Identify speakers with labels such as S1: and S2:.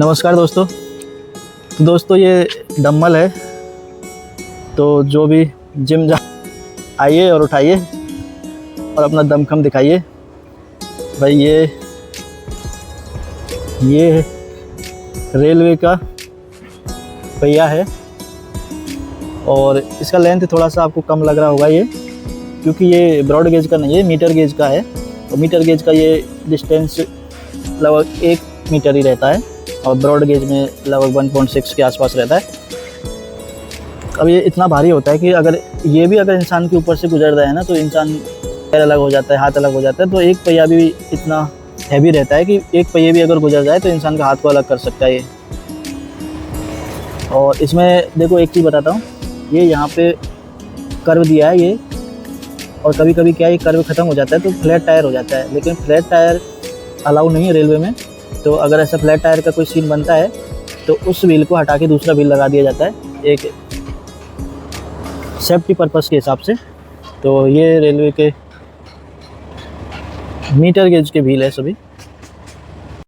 S1: नमस्कार दोस्तों। तो दोस्तों ये डंबल है, तो जो भी जिम जा आइए और उठाइए और अपना दमखम दिखाइए। भाई ये रेलवे का पहिया है और इसका लेंथ थोड़ा सा आपको कम लग रहा होगा ये, क्योंकि ये ब्रॉड गेज का नहीं है, मीटर गेज का है। और मीटर गेज का ये डिस्टेंस लगभग 1 मीटर ही रहता है और ब्रॉड गेज में लगभग 1.6 के आसपास रहता है। अब ये इतना भारी होता है कि अगर इंसान के ऊपर से गुजर रहा है ना, तो इंसान पैर अलग हो जाता है, हाथ अलग हो जाता है। तो एक पहिया भी इतना हैवी रहता है कि एक पहिए भी अगर गुजर जाए तो इंसान का हाथ को अलग कर सकता है ये। और इसमें देखो एक चीज़ बताता हूँ, ये यहाँ पे कर्व दिया है ये, और कभी कभी क्या है, ये कर्व ख़त्म हो जाता है तो फ्लैट टायर हो जाता है, लेकिन फ्लैट टायर अलाउ नहीं है रेलवे में। तो अगर ऐसा फ्लैट टायर का कोई सीन बनता है तो उस व्हील को हटा के दूसरा व्हील लगा दिया जाता है, एक सेफ्टी पर्पस के हिसाब से। तो ये रेलवे के मीटर गेज के व्हील है सभी।